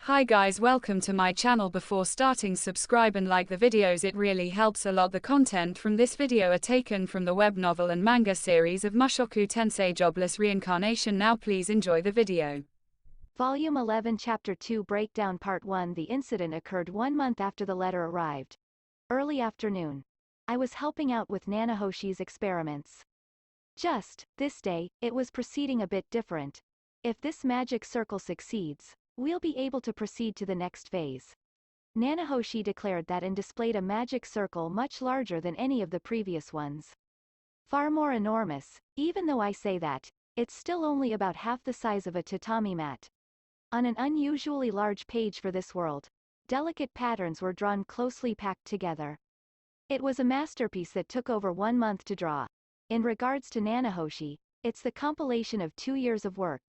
Hi guys, welcome to my channel. Before starting, subscribe and like the videos, it really helps a lot. The content from this video are taken from the web novel and manga series of Mushoku Tensei Jobless Reincarnation. Now please enjoy the video. Volume 11 Chapter 2 Breakdown Part 1. The incident occurred 1 month after the letter arrived. Early afternoon. I was helping out with Nanahoshi's experiments. Just, this day, it was proceeding a bit different. If this magic circle succeeds, we'll be able to proceed to the next phase. Nanahoshi declared that and displayed a magic circle much larger than any of the previous ones. Far more enormous, even though I say that, it's still only about half the size of a tatami mat. On an unusually large page for this world, delicate patterns were drawn closely packed together. It was a masterpiece that took over 1 month to draw. In regards to Nanahoshi, it's the compilation of 2 years of work.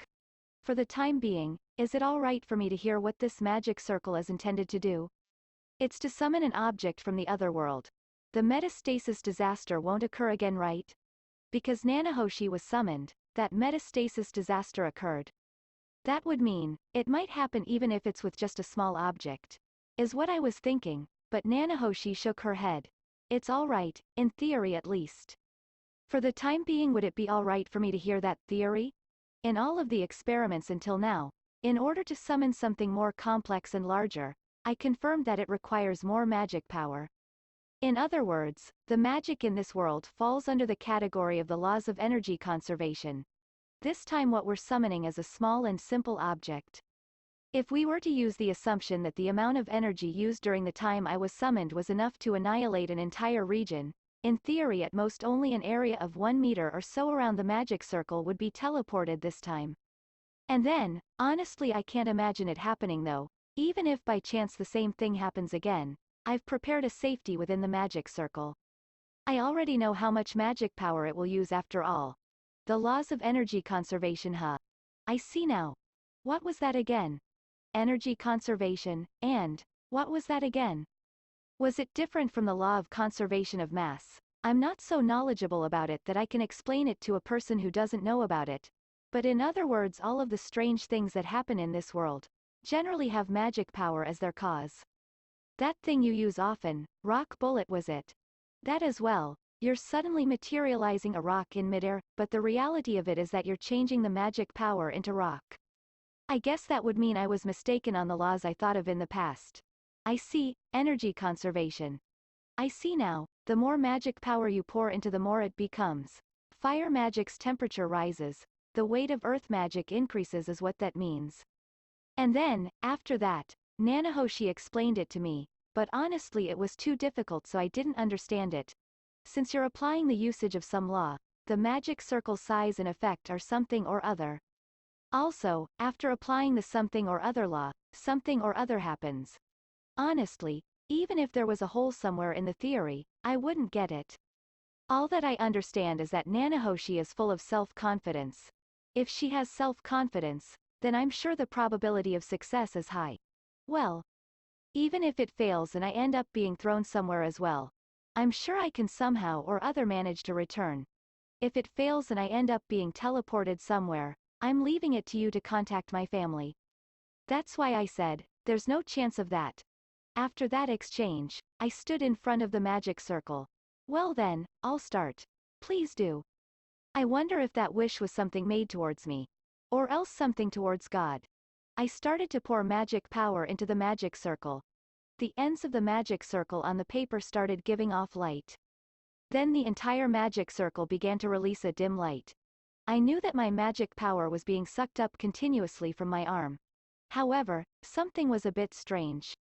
For the time being, is it all right for me to hear what this magic circle is intended to do? It's to summon an object from the other world. The metastasis disaster won't occur again, right? Because Nanahoshi was summoned, that metastasis disaster occurred. That would mean, it might happen even if it's with just a small object. Is what I was thinking, but Nanahoshi shook her head. It's all right, in theory at least. For the time being, would it be all right for me to hear that theory? In all of the experiments until now, in order to summon something more complex and larger, I confirmed that it requires more magic power. In other words, the magic in this world falls under the category of the laws of energy conservation. This time what we're summoning is a small and simple object. If we were to use the assumption that the amount of energy used during the time I was summoned was enough to annihilate an entire region, in theory at most only an area of 1 meter or so around the magic circle would be teleported this time. And then, honestly I can't imagine it happening though. Even if by chance the same thing happens again, I've prepared a safety within the magic circle. I already know how much magic power it will use after all. The laws of energy conservation, huh? I see now. What was that again? Energy conservation, and, what was that again? Was it different from the law of conservation of mass? I'm not so knowledgeable about it that I can explain it to a person who doesn't know about it. But in other words, all of the strange things that happen in this world generally have magic power as their cause. That thing you use often, rock bullet, was it? That as well. You're suddenly materializing a rock in midair, but the reality of it is that you're changing the magic power into rock. I guess that would mean I was mistaken on the laws I thought of in the past. I see, energy conservation. I see now, the more magic power you pour into the more it becomes. Fire magic's temperature rises, the weight of earth magic increases is what that means. And then, after that, Nanahoshi explained it to me, but honestly it was too difficult so I didn't understand it. Since you're applying the usage of some law, the magic circle's size and effect are something or other. Also, after applying the something or other law, something or other happens. Honestly, even if there was a hole somewhere in the theory, I wouldn't get it. All that I understand is that Nanahoshi is full of self-confidence. If she has self-confidence, then I'm sure the probability of success is high. Well, even if it fails and I end up being thrown somewhere as well, I'm sure I can somehow or other manage to return. If it fails and I end up being teleported somewhere, I'm leaving it to you to contact my family. That's why I said, there's no chance of that. After that exchange, I stood in front of the magic circle. Well then, I'll start. Please do. I wonder if that wish was something made towards me. Or else something towards God. I started to pour magic power into the magic circle. The ends of the magic circle on the paper started giving off light. Then the entire magic circle began to release a dim light. I knew that my magic power was being sucked up continuously from my arm. However, something was a bit strange.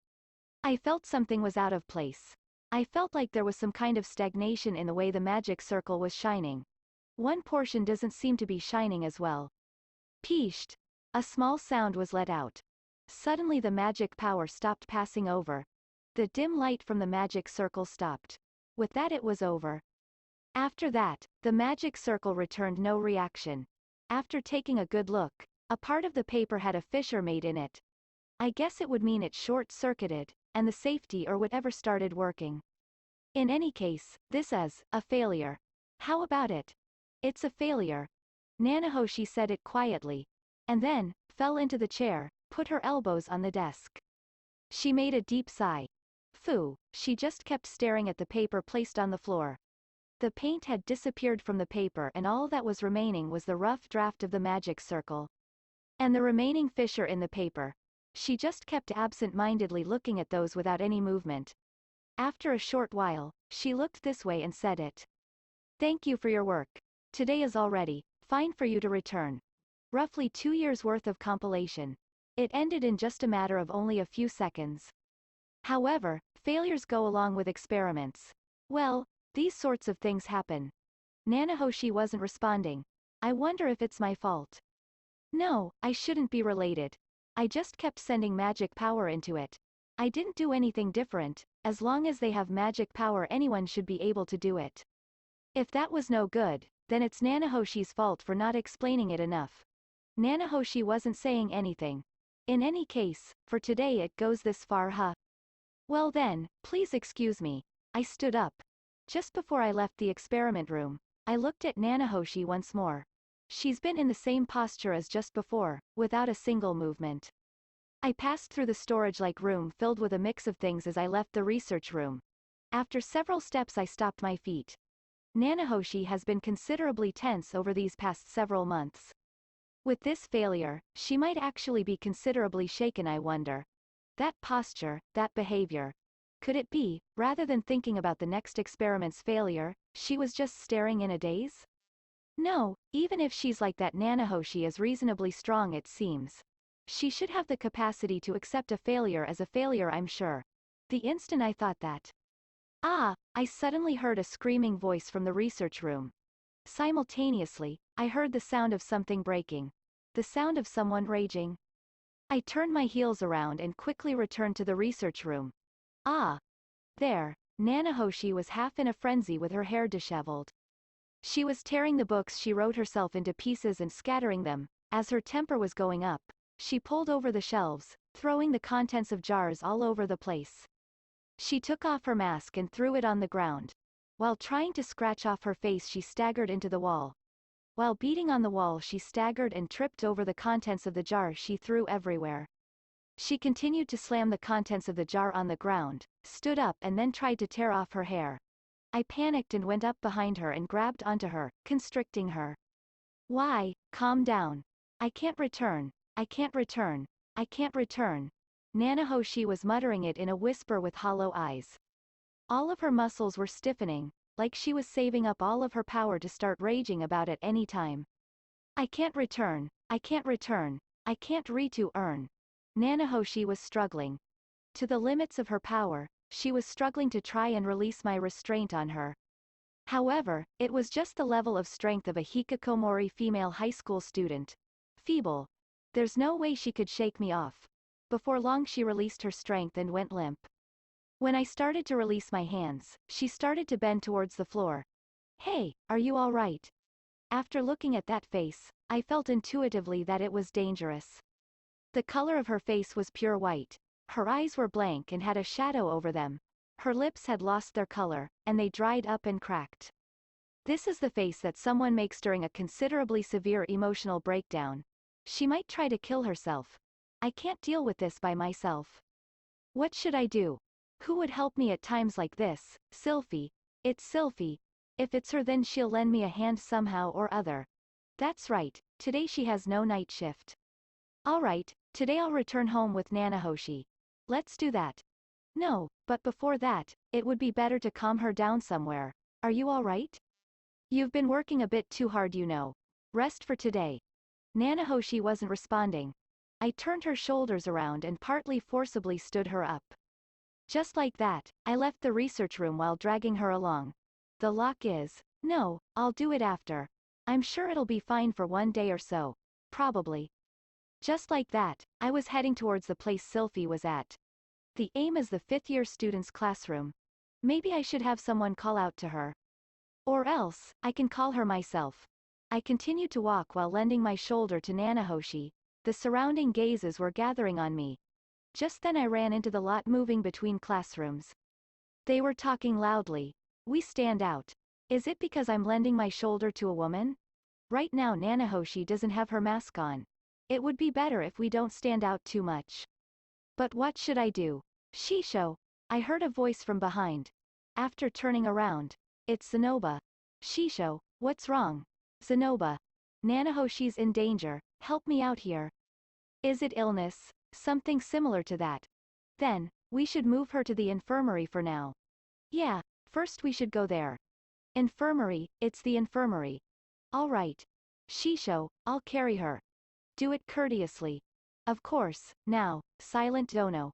I felt something was out of place. I felt like there was some kind of stagnation in the way the magic circle was shining. One portion doesn't seem to be shining as well. Peesht! A small sound was let out. Suddenly the magic power stopped passing over. The dim light from the magic circle stopped. With that it was over. After that, the magic circle returned no reaction. After taking a good look, a part of the paper had a fissure made in it. I guess it would mean it short-circuited, and the safety or whatever started working. In any case, this is a failure. How about it? It's a failure. Nanahoshi said it quietly. And then, fell into the chair, put her elbows on the desk. She made a deep sigh. Phew, she just kept staring at the paper placed on the floor. The paint had disappeared from the paper and all that was remaining was the rough draft of the magic circle. And the remaining fissure in the paper. She just kept absent-mindedly looking at those without any movement. After a short while, she looked this way and said it. Thank you for your work. Today is already fine for you to return. Roughly 2 years worth of compilation. It ended in just a matter of only a few seconds. However, failures go along with experiments. Well, these sorts of things happen. Nanahoshi wasn't responding. I wonder if it's my fault. No, I shouldn't be related. I just kept sending magic power into it. I didn't do anything different. As long as they have magic power, anyone should be able to do it. If that was no good, then it's Nanahoshi's fault for not explaining it enough. Nanahoshi wasn't saying anything. In any case, for today it goes this far, huh? Well then, please excuse me. I stood up. Just before I left the experiment room, I looked at Nanahoshi once more. She's been in the same posture as just before, without a single movement. I passed through the storage-like room filled with a mix of things as I left the research room. After several steps I stopped my feet. Nanahoshi has been considerably tense over these past several months. With this failure, she might actually be considerably shaken, I wonder. That posture, that behavior. Could it be, rather than thinking about the next experiment's failure, she was just staring in a daze? No, even if she's like that, Nanahoshi is reasonably strong, it seems. She should have the capacity to accept a failure as a failure, I'm sure. The instant I thought that. I suddenly heard a screaming voice from the research room. Simultaneously, I heard the sound of something breaking. The sound of someone raging. I turned my heels around and quickly returned to the research room. There, Nanahoshi was half in a frenzy with her hair disheveled. She was tearing the books she wrote herself into pieces and scattering them. As her temper was going up, she pulled over the shelves, throwing the contents of jars all over the place. She took off her mask and threw it on the ground. While trying to scratch off her face, she staggered into the wall. While beating on the wall, she staggered and tripped over the contents of the jar she threw everywhere. She continued to slam the contents of the jar on the ground, stood up and then tried to tear off her hair. I panicked and went up behind her and grabbed onto her, constricting her. Why, calm down. I can't return. I can't return. I can't return. Nanahoshi was muttering it in a whisper with hollow eyes. All of her muscles were stiffening, like she was saving up all of her power to start raging about at any time. I can't return. I can't return. I can't return. Nanahoshi was struggling. To the limits of her power, she was struggling to try and release my restraint on her. However, it was just the level of strength of a hikikomori female high school student. Feeble. There's no way she could shake me off. Before long she released her strength and went limp. When I started to release my hands, she started to bend towards the floor. Hey, are you all right? After looking at that face, I felt intuitively that it was dangerous. The color of her face was pure white. Her eyes were blank and had a shadow over them. Her lips had lost their color, and they dried up and cracked. This is the face that someone makes during a considerably severe emotional breakdown. She might try to kill herself. I can't deal with this by myself. What should I do? Who would help me at times like this? Sylphy. It's Sylphy. If it's her, then she'll lend me a hand somehow or other. That's right, today she has no night shift. Alright, today I'll return home with Nanahoshi. Let's do that. No, but before that, it would be better to calm her down somewhere. Are you alright? You've been working a bit too hard, you know. Rest for today. Nanahoshi wasn't responding. I turned her shoulders around and partly forcibly stood her up. Just like that, I left the research room while dragging her along. The lock is, no, I'll do it after. I'm sure it'll be fine for 1 day or so. Probably. Just like that, I was heading towards the place Sylphy was at. The aim is the 5th-year student's classroom. Maybe I should have someone call out to her. Or else, I can call her myself. I continued to walk while lending my shoulder to Nanahoshi. The surrounding gazes were gathering on me. Just then I ran into the lot moving between classrooms. They were talking loudly. We stand out. Is it because I'm lending my shoulder to a woman? Right now Nanahoshi doesn't have her mask on. It would be better if we don't stand out too much. But what should I do? Shisho, I heard a voice from behind. After turning around, it's Zanoba. Shisho, what's wrong? Zanoba. Nanahoshi's in danger, help me out here. Is it illness? Something similar to that. Then, we should move her to the infirmary for now. Yeah, first we should go there. Infirmary, it's the infirmary. All right. Shisho, I'll carry her. Do it courteously. Of course, now, silent dono.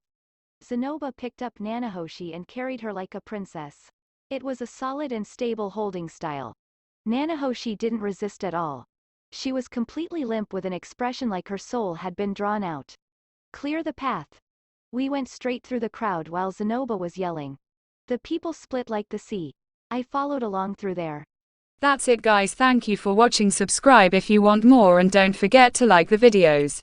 Zanoba picked up Nanahoshi and carried her like a princess. It was a solid and stable holding style. Nanahoshi didn't resist at all. She was completely limp with an expression like her soul had been drawn out. Clear the path. We went straight through the crowd while Zanoba was yelling. The people split like the sea. I followed along through there. That's it guys, thank you for watching, subscribe if you want more and don't forget to like the videos.